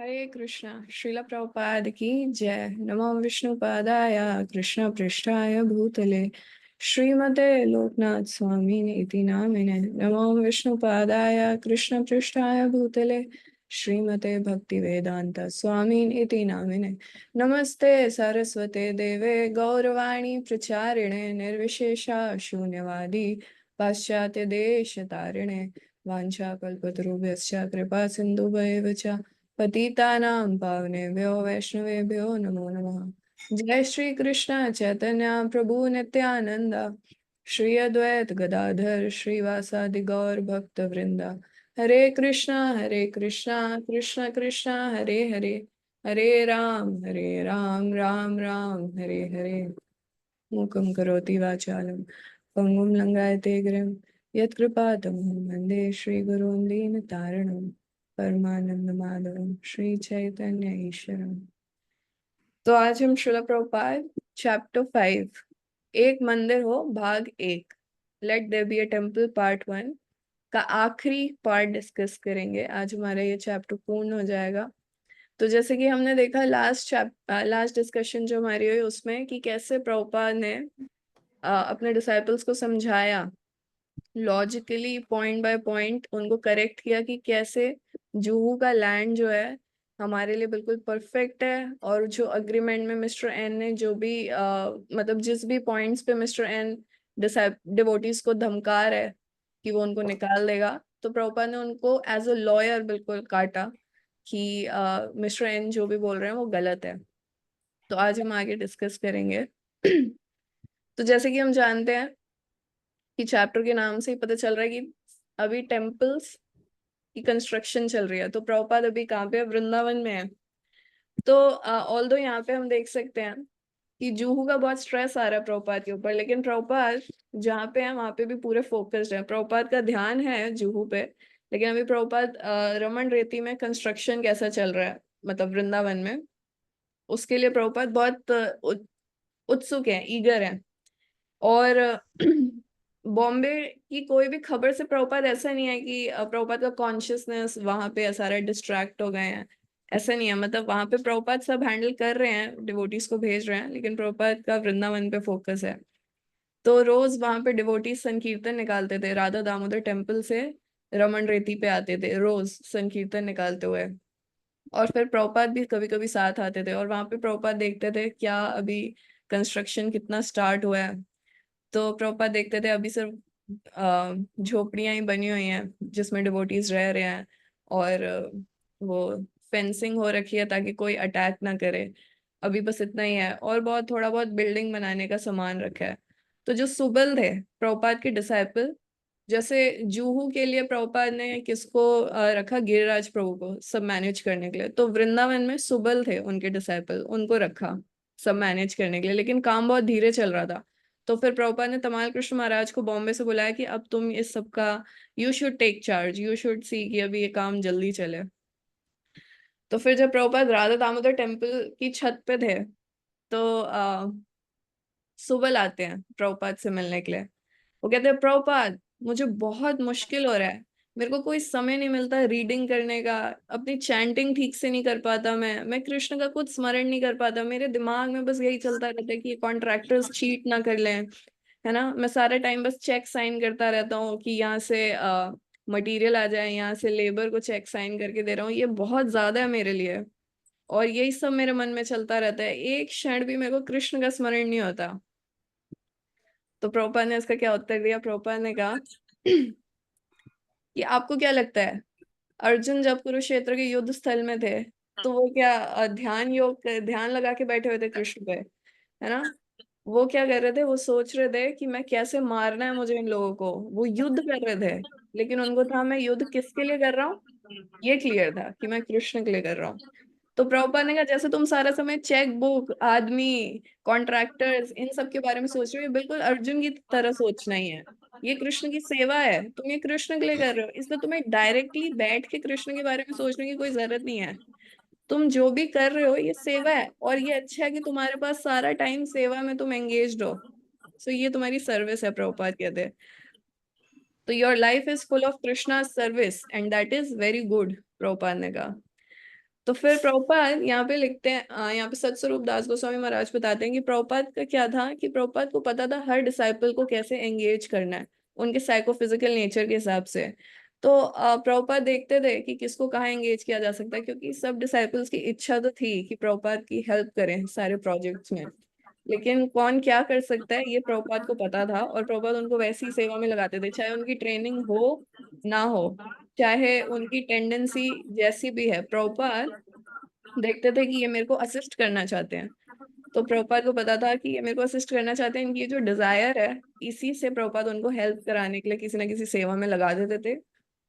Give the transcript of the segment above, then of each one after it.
हरे कृष्णा। श्रील प्रभुपाद की जय। नमो विष्णुपादाय कृष्ण पृष्ठाय भूतले श्रीमते लोकनाथ स्वामिने इति नामिने। नमो विष्णुपादाय कृष्ण पृष्ठाय भूतले श्रीमते भक्ति वेदांत स्वामिने इति नामिने। नमस्ते सरस्वते देवे गौरवाणी प्रचारिणे निर्विशेषा शून्यवादी पाश्चात्य देश तारिणे वाञ्छाकल्पतरुभ्यश्च कृपा सिन्धुभ्येव च पतितानां पावनेभ्यो वैष्णवेभ्यो नमो नमः। जय श्री कृष्ण चैतन्य प्रभु नित्यानंद श्री अद्वैत गदाधर श्रीवासादि गौर भक्त वृंदा। हरे कृष्णा कृष्ण कृष्ण हरे हरे, हरे राम राम राम हरे हरे। मूकं करोति वाचालं पंगुं लंघयते गिरिं यत्कृपातमहं वन्दे श्रीगुरुं दीनतारिणं परमानंद माधवम श्री चैतन्य ईश्वरम। तो आज हम श्रील प्रभुपाद चैप्टर 5 एक मंदिर हो भाग 1 let there be a temple part 1 का आखिरी पार्ट डिस्कस करेंगे। आज हमारा ये चैप्टर पूर्ण हो जाएगा। तो जैसे कि हमने देखा लास्ट डिस्कशन जो हमारी हुई उसमें कि कैसे प्रभुपाद ने अपने डिसाइपल्स को समझाया, लॉजिकली पॉइंट बाय पॉइंट उनको करेक्ट किया कि कैसे जुहू का लैंड जो है हमारे लिए बिल्कुल परफेक्ट है। और जो अग्रीमेंट में मिस्टर एन ने जो भी मतलब जिस भी पॉइंट्स पे मिस्टर एन डिवोटीज को धमका रहा है कि वो उनको निकाल देगा, तो प्रभुपाद ने उनको एज अ लॉयर बिल्कुल काटा कि मिस्टर एन जो भी बोल रहे हैं वो गलत है। तो आज हम आगे डिस्कस करेंगे। तो जैसे कि हम जानते हैं कि चैप्टर के नाम से ही पता चल रहा है कि अभी टेम्पल्स की कंस्ट्रक्शन चल रही है। तो प्रभुपाद अभी कहाँ पे है? वृंदावन में है। तो ऑल्दो यहाँ पे हम देख सकते हैं कि जुहू का बहुत स्ट्रेस आ रहा है प्रभुपाद के ऊपर, लेकिन प्रभुपाद जहाँ पे है वहां पे भी पूरे फोकस्ड है। प्रभुपाद का ध्यान है जुहू पे, लेकिन अभी प्रभुपाद रमन रेती में कंस्ट्रक्शन कैसा चल रहा है मतलब वृंदावन में, उसके लिए प्रभुपाद बहुत उत्सुक है, ईगर है। और बॉम्बे की कोई भी खबर से प्रभुपाद ऐसा नहीं है कि प्रभुपाद का कॉन्शियसनेस वहां पे सारे डिस्ट्रैक्ट हो गए हैं, ऐसा नहीं है। मतलब वहां पे प्रभुपाद सब हैंडल कर रहे हैं, डिवोटीज को भेज रहे हैं, लेकिन प्रभुपाद का वृंदावन पे फोकस है। तो रोज वहां पे डिवोटीज संकीर्तन निकालते थे, राधा दामोदर टेम्पल से रमन रेती पे आते थे रोज संकीर्तन निकालते हुए। और फिर प्रभुपाद भी कभी कभी साथ आते थे और वहां पे प्रभुपाद देखते थे क्या अभी कंस्ट्रक्शन कितना स्टार्ट हुआ है। तो प्रभुपाद देखते थे अभी सिर्फ झोपड़ियां ही बनी हुई हैं जिसमें डिवोटीज रह रहे हैं, और वो फेंसिंग हो रखी है ताकि कोई अटैक ना करे। अभी बस इतना ही है, और बहुत थोड़ा बहुत बिल्डिंग बनाने का सामान रखा है। तो जो सुबल थे प्रभुपाद के डिसाइपल, जैसे जुहू के लिए प्रभुपाद ने किसको रखा? गिरिराज प्रभु को सब मैनेज करने के लिए। तो वृंदावन में सुबल थे उनके डिसाइपल, उनको रखा सब मैनेज करने के लिए, लेकिन काम बहुत धीरे चल रहा था। तो फिर प्रभुपाद ने तमाल कृष्ण महाराज को बॉम्बे से बुलाया कि अब तुम इस सब का you should take charge, you should see कि अभी ये काम जल्दी चले। तो फिर जब प्रभुपाद राधा दामोदर टेम्पल की छत पे थे, तो सुबल आते हैं प्रभुपाद से मिलने के लिए। वो कहते हैं प्रभुपाद मुझे बहुत मुश्किल हो रहा है, मेरे को कोई समय नहीं मिलता रीडिंग करने का, अपनी चैंटिंग ठीक से नहीं कर पाता, मैं कृष्ण का कुछ स्मरण नहीं कर पाता, मेरे दिमाग में बस यही चलता रहता है कि ये कॉन्ट्रैक्टर्स चीट ना कर लें, है ना। मैं सारे टाइम बस चेक साइन करता रहता हूँ कि यहाँ से मटेरियल आ जाए, यहाँ से लेबर को चेक साइन करके दे रहा हूँ, ये बहुत ज्यादा है मेरे लिए। और यही सब मेरे मन में चलता रहता है, एक क्षण भी मेरे को कृष्ण का स्मरण नहीं होता। तो प्रभुपाद ने इसका क्या उत्तर दिया? प्रभुपाद ने कहा कि आपको क्या लगता है अर्जुन जब कुरुक्षेत्र के युद्ध स्थल में थे तो वो क्या ध्यान लगा के बैठे हुए थे कृष्ण पे, है ना। वो क्या कर रहे थे? वो सोच रहे थे कि मैं कैसे मारना है मुझे इन लोगों को। वो युद्ध कर रहे थे, लेकिन उनको था मैं युद्ध किसके लिए कर रहा हूँ, ये क्लियर था कि मैं कृष्ण के लिए कर रहा हूँ। तो प्रभुपाद ने कहा जैसे तुम सारा समय चेक बुक, आदमी, कॉन्ट्रैक्टर्स, इन सब के बारे में सोच रहे हो, ये बिल्कुल अर्जुन की तरह सोचना ही है। ये कृष्ण की सेवा है, तुम ये कृष्ण के लिए कर रहे हो, इसलिए तुम्हें डायरेक्टली बैठ के कृष्ण के बारे में सोचने की कोई जरूरत नहीं है। तुम जो भी कर रहे हो ये सेवा है, और ये अच्छा है कि तुम्हारे पास सारा टाइम सेवा में तुम एंगेज्ड हो। सो ये तुम्हारी सर्विस है, प्रभुपाद कहते हैं। तो your life is full of Krishna service and that is very good, Prabhupada ने कहा। तो फिर प्रभुपाद यहाँ पे लिखते हैं, यहाँ पे सत्स्वरूप दास गोस्वामी महाराज बताते हैं कि प्रभुपाद का क्या था कि प्रभुपाद को पता था हर डिसाइपल को कैसे एंगेज करना है उनके साइकोफिजिकल नेचर के हिसाब से। तो प्रभुपाद देखते थे कि किसको कहाँ एंगेज किया जा सकता है, क्योंकि सब डिसाइपल्स की इच्छा तो थी कि प्रभुपाद की हेल्प करें सारे प्रोजेक्ट्स में, लेकिन कौन क्या कर सकता है ये प्रभुपाद को पता था, और प्रभुपाद उनको वैसी सेवा में लगाते थे चाहे उनकी ट्रेनिंग हो ना हो, चाहे उनकी टेंडेंसी जैसी भी है। प्रभुपाद देखते थे कि ये मेरे को असिस्ट करना चाहते हैं, तो प्रभुपाद को पता था कि ये मेरे को असिस्ट करना चाहते हैं, इनकी जो डिजायर है इसी से प्रभुपाद उनको हेल्प कराने के लिए किसी ना किसी सेवा में लगा देते थे,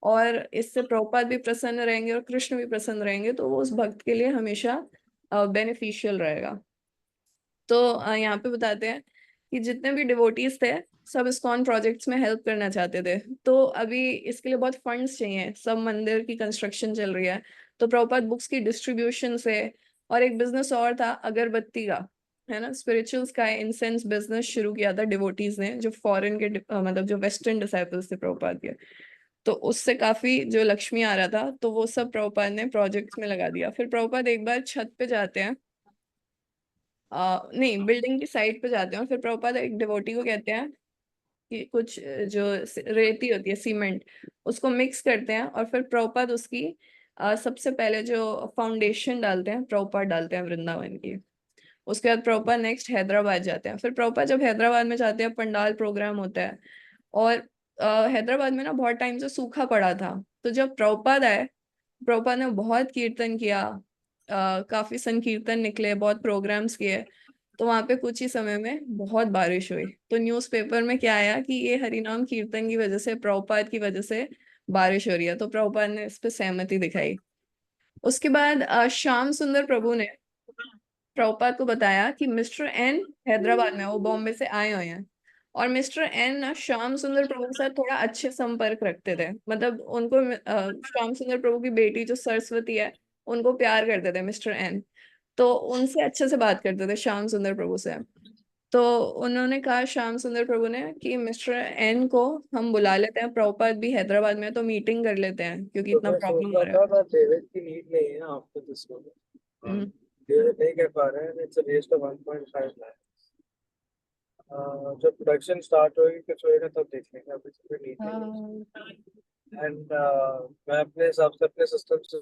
और इससे प्रभुपाद भी प्रसन्न रहेंगे और कृष्ण भी प्रसन्न रहेंगे, तो वो उस भक्त के लिए हमेशा बेनिफिशियल रहेगा। तो यहाँ पे बताते हैं कि जितने भी डिवोटीज थे सब इस्कॉन प्रोजेक्ट्स में हेल्प करना चाहते थे। तो अभी इसके लिए बहुत फंड्स चाहिए, सब मंदिर की कंस्ट्रक्शन चल रही है, तो प्रभुपाद बुक्स की डिस्ट्रीब्यूशन से, और एक बिजनेस और था अगरबत्ती का, है ना, स्पिरिचुअल्स का इंसेंस बिजनेस शुरू किया था डिवोटीज ने, जो फॉरेन के मतलब जो वेस्टर्न डिसाइपल्स थे प्रभुपाद के। तो उससे काफी जो लक्ष्मी आ रहा था तो वो सब प्रभुपाद ने प्रोजेक्ट्स में लगा दिया। फिर प्रभुपाद एक बार छत पे जाते हैं, नहीं बिल्डिंग की साइड पे जाते हैं, और फिर प्रभुपाद एक डिवोटी को कहते हैं कि कुछ जो रेती होती है सीमेंट उसको मिक्स करते हैं, और फिर प्रभुपाद उसकी सबसे पहले जो फाउंडेशन डालते हैं प्रभुपाद डालते हैं वृंदावन की। उसके बाद प्रभुपाद नेक्स्ट हैदराबाद जाते हैं। फिर प्रभुपाद जब हैदराबाद में जाते हैं पंडाल प्रोग्राम होता है, और हैदराबाद में ना बहुत टाइम से सूखा पड़ा था, तो जब प्रभुपाद आए प्रभुपाद ने बहुत कीर्तन किया, काफी संकीर्तन निकले, बहुत प्रोग्राम्स किए, तो वहां पे कुछ ही समय में बहुत बारिश हुई। तो न्यूज़पेपर में क्या आया कि ये हरिनाम कीर्तन की वजह से, प्रभुपाद की वजह से बारिश हो रही है, तो प्रभुपाद ने इस पे सहमति दिखाई। उसके बाद श्याम सुंदर प्रभु ने प्रभुपाद को बताया कि मिस्टर एन हैदराबाद में, वो बॉम्बे से आए हुए हैं, और मिस्टर एन ना श्याम सुंदर प्रभु के साथ थोड़ा अच्छे संपर्क रखते थे, मतलब उनको श्याम सुंदर प्रभु की बेटी जो सरस्वती है उनको प्यार करते थे मिस्टर एन, तो उनसे अच्छे से बात करते थे श्याम सुंदर प्रभु से। तो उन्होंने कहा श्याम सुंदर प्रभु ने कि मिस्टर एन को हम बुला लेते हैं, प्रभुपाद भी हैदराबाद में है, तो मीटिंग कर लेते हैं क्योंकि तो इतना मैं सोच प्रॉब्लम हो रहा रहा था ना डेविड की नीड नहीं है आपको दिस वन। है। डेविड नहीं कह पा रहे हैं, it's a waste of 1.5 lakh. जब प्रोडक्शन स्टार्ट होगी कुछ होएगा तब देख लेंगे, अभी तो कोई नीड नहीं हम्म। है। एंड मैं अपने हिसाब से अपने सिस्टम से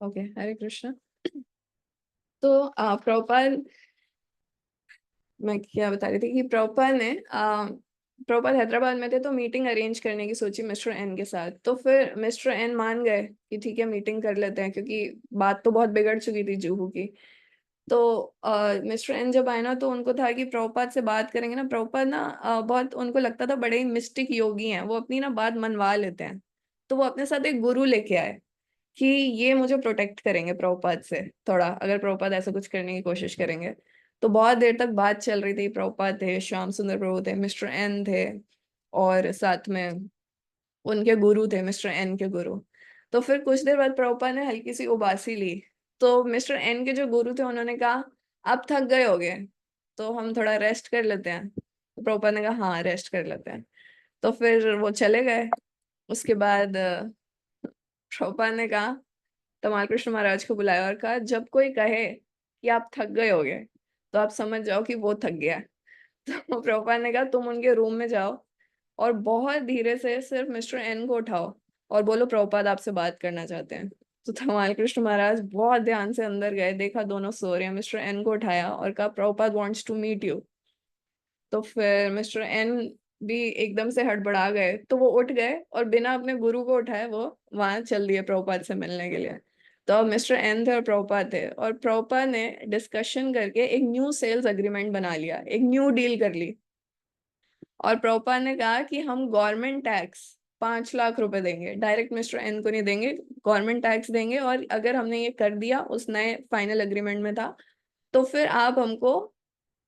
ओके, हरे कृष्ण। तो प्रभुपाद, मैं क्या बता रही थी कि प्रभुपाद हैदराबाद में थे, तो मीटिंग अरेंज करने की सोची मिस्टर एन के साथ। तो फिर मिस्टर एन मान गए कि ठीक है मीटिंग कर लेते हैं, क्योंकि बात तो बहुत बिगड़ चुकी थी जूहू की। तो मिस्टर एन जब आए ना तो उनको था कि प्रभुपाद से बात करेंगे ना, प्रभुपाद ना बहुत उनको लगता था बड़े ही मिस्टिक योगी हैं, वो अपनी ना बात मनवा लेते हैं। तो वो अपने साथ एक गुरु लेके आए कि ये मुझे प्रोटेक्ट करेंगे प्रभुपाद से थोड़ा, अगर प्रभुपाद ऐसा कुछ करने की कोशिश करेंगे। तो बहुत देर तक बात चल रही थी, प्रभुपाद थे, श्याम सुंदर प्रभु थे, मिस्टर एन थे, और साथ में उनके गुरु थे, मिस्टर एन के गुरु। तो फिर कुछ देर बाद प्रभुपाद ने हल्की सी उबासी ली, तो मिस्टर एन के जो गुरु थे उन्होंने कहा आप थक गए होगे तो हम थोड़ा रेस्ट कर लेते हैं। तो प्रभुपाद ने कहा हाँ रेस्ट कर लेते हैं। तो फिर वो चले गए। उसके बाद प्रभुपाद ने कहा, तमाल कृष्ण महाराज को बुलाया और कहा जब कोई कहे कि आप थक गए होगे तो आप समझ जाओ कि वो थक गया है। तो प्रभुपाद ने कहा तुम उनके रूम में जाओ और बहुत धीरे से सिर्फ मिस्टर एन को उठाओ और बोलो प्रभुपाद आपसे बात करना चाहते हैं। तो धमाल कृष्ण महाराज बहुत ध्यान से अंदर गए, देखा दोनों सो रहे हैं, मिस्टर एन को उठाया और कहा Prabhupada wants to meet you. तो फिर मिस्टर एन भी एकदम से हड़बड़ा गए, तो वो उठ गए और बिना अपने गुरु को उठाए वो वहां चल दिए प्रभुपाद से मिलने के लिए। तो अब मिस्टर एन थे और प्रभुपाद थे, और प्रभुपाद ने डिस्कशन करके एक न्यू सेल्स एग्रीमेंट बना लिया, एक न्यू डील कर ली। और प्रभुपाद ने कहा कि हम गवर्नमेंट टैक्स 5 लाख रुपए देंगे, डायरेक्ट मिस्टर एन को नहीं देंगे, गवर्नमेंट टैक्स देंगे, और अगर हमने ये कर दिया उस नए फाइनल एग्रीमेंट में था, तो फिर आप हमको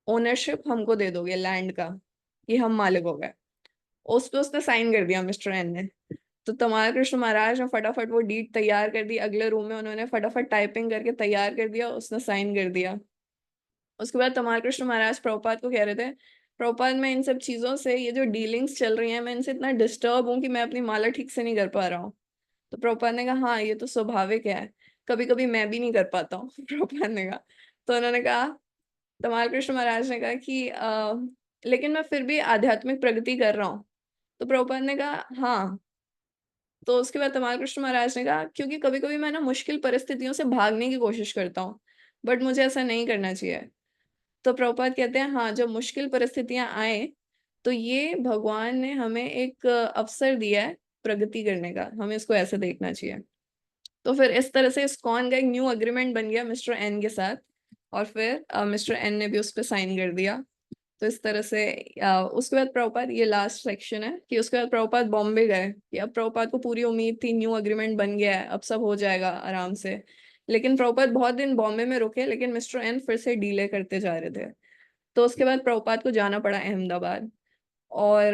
ओनरशिप हमको दे दोगे लैंड का, कि हम मालिक हो गए। उस पे उसने साइन कर दिया मिस्टर एन ने। तो तमाल कृष्ण महाराज ने फटाफट वो डीड तैयार कर दी, अगले रूम में उन्होंने फटाफट टाइपिंग करके तैयार कर दिया, उसने साइन कर दिया। उसके बाद तमाल कृष्ण महाराज प्रभुपाद को कह रहे थे प्रभुपाद मैं इन सब चीजों से, ये जो डीलिंग्स चल रही हैं मैं इनसे इतना डिस्टर्ब हूँ कि मैं अपनी माला ठीक से नहीं कर पा रहा हूँ। तो प्रभुपाद ने कहा हाँ ये तो स्वाभाविक है, कभी कभी मैं भी नहीं कर पाता हूँ प्रभुपाद ने कहा। तो उन्होंने कहा, तमाल कृष्ण महाराज ने कहा कि लेकिन मैं फिर भी आध्यात्मिक प्रगति कर रहा हूँ। तो प्रभुपाद ने कहा हाँ। तो उसके बाद तमाल कृष्ण महाराज ने कहा, क्योंकि कभी कभी मैं ना मुश्किल परिस्थितियों से भागने की कोशिश करता हूँ, बट मुझे ऐसा नहीं करना चाहिए। तो प्रभुपाद कहते हैं हाँ, जब मुश्किल परिस्थितियां आए तो ये भगवान ने हमें एक अवसर दिया है प्रगति करने का, हमें इसको ऐसे देखना चाहिए। तो फिर इस तरह से इस्कॉन का एक न्यू एग्रीमेंट बन गया मिस्टर एन के साथ, और फिर मिस्टर एन ने भी उस पर साइन कर दिया। तो इस तरह से उसके बाद प्रभुपाद, ये लास्ट सेक्शन है कि उसके बाद प्रभुपाद बॉम्बे गए, कि अब प्रभुपाद को पूरी उम्मीद थी न्यू एग्रीमेंट बन गया है, अब सब हो जाएगा आराम से। लेकिन प्रभुपाद बहुत दिन बॉम्बे में रुके, लेकिन मिस्टर एन फिर से डीले करते जा रहे थे। तो उसके बाद प्रभुपाद को जाना पड़ा अहमदाबाद। और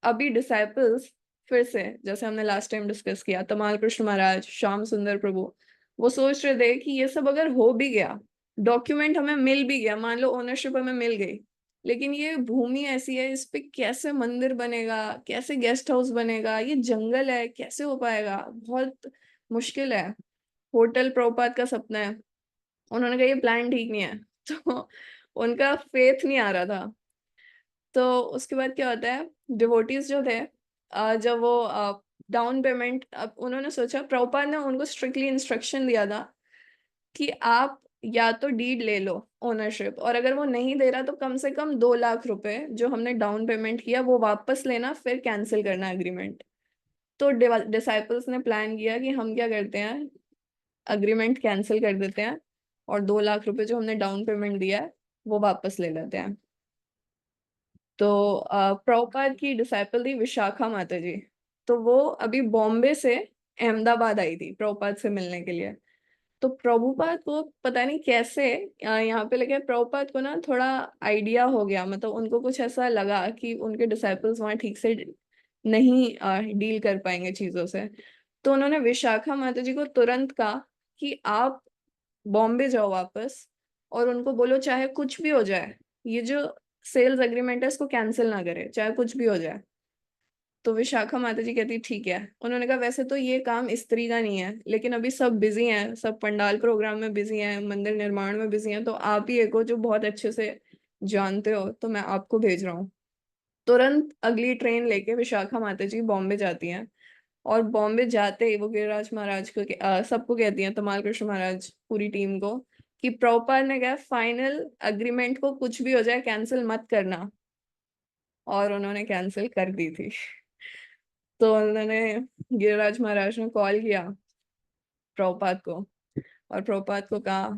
अभी डिसाइपल्स फिर से, जैसे हमने लास्ट टाइम डिस्कस किया, तमाल कृष्ण महाराज, श्याम सुंदर प्रभु, वो सोच रहे थे कि ये सब अगर हो भी गया, डॉक्यूमेंट हमें मिल भी गया, मान लो ओनरशिप हमें मिल गई, लेकिन ये भूमि ऐसी है, इस पे कैसे मंदिर बनेगा, कैसे गेस्ट हाउस बनेगा, ये जंगल है, कैसे हो पाएगा, बहुत मुश्किल है। होटल प्रभुपाद का सपना है। उन्होंने कहा ये प्लान ठीक नहीं है तो उनका फेथ नहीं आ रहा था। तो उसके बाद क्या होता है, डिवोटीज जो थे, जब वो डाउन पेमेंट, अब उन्होंने सोचा, प्रभुपाद ने उनको स्ट्रिक्टली इंस्ट्रक्शन दिया था कि आप या तो डीड ले लो ओनरशिप, और अगर वो नहीं दे रहा तो कम से कम 2 लाख रुपए जो हमने डाउन पेमेंट किया वो वापस लेना, फिर कैंसिल करना एग्रीमेंट। तो डिसाइपल्स ने प्लान किया कि हम क्या करते हैं, अग्रीमेंट कैंसिल कर देते हैं, और 2 लाख रुपए जो हमने डाउन पेमेंट दिया है वो वापस ले लेते हैं। तो प्रभुपाद की डिसाइपल थी विशाखा माता जी। तो वो अभी बॉम्बे से अहमदाबाद आई थी प्रभुपाद से मिलने के लिए। तो प्रभुपाद को पता नहीं कैसे यहाँ पे लगे, प्रभुपाद को ना थोड़ा आइडिया हो गया, मतलब उनको कुछ ऐसा लगा कि उनके डिसाइपल्स वहाँ ठीक से नहीं डील कर पाएंगे चीज़ों से। तो उन्होंने विशाखा माता जी को तुरंत कहा कि आप बॉम्बे जाओ वापस, और उनको बोलो चाहे कुछ भी हो जाए, ये जो सेल्स एग्रीमेंट है इसको कैंसिल ना करे, चाहे कुछ भी हो जाए। तो विशाखा माता जी कहती ठीक है। उन्होंने कहा वैसे तो ये काम स्त्री का नहीं है, लेकिन अभी सब बिजी हैं, सब पंडाल प्रोग्राम में बिजी हैं, मंदिर निर्माण में बिजी हैं, तो आप ही एक हो जो बहुत अच्छे से जानते हो, तो मैं आपको भेज रहा हूँ। तुरंत अगली ट्रेन लेके विशाखा माता जी बॉम्बे जाती हैं। और बॉम्बे जाते ही वो गिरिराज महाराज को सबको कहती हैं, तमाल कृष्ण महाराज, पूरी टीम को, कि प्रभुपाद ने कहा फाइनल अग्रीमेंट को कुछ भी हो जाए कैंसिल मत करना। और उन्होंने कैंसिल कर दी थी। तो उन्होंने, गिरिराज महाराज ने कॉल किया प्रभुपाद को, और प्रभुपाद को कहा,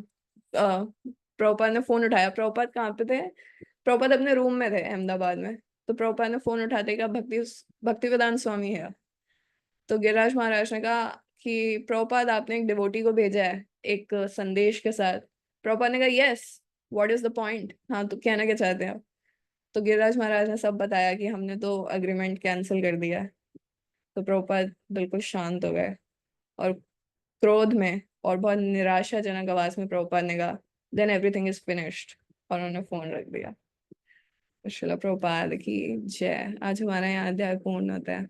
प्रभुपाद ने फोन उठाया। प्रभुपाद कहाँ पे थे, प्रभुपाद अपने रूम में थे अहमदाबाद में। तो प्रभुपाद ने फोन उठाते कहा भक्ति वेदांत स्वामी है। तो गिरिराज महाराज ने कहा कि प्रभुपाद आपने एक डिवोटी को भेजा है एक संदेश के साथ। प्रभुपाद ने कहा yes, what is the point, हाँ तो कहना क्या चाहते हैं आप। तो गिरिराज महाराज ने सब बताया कि हमने तो अग्रीमेंट कैंसिल कर दिया है। तो प्रभुपाद बिल्कुल शांत हो गए, और क्रोध में और बहुत निराशाजनक आवाज में प्रभुपाद ने कहा देन एवरीथिंग इज फिनिश्ड, और उन्होंने फोन रख दिया। तो श्रील प्रभुपाद की जय। आज हमारा यहाँ अध्याय पूर्ण होता है।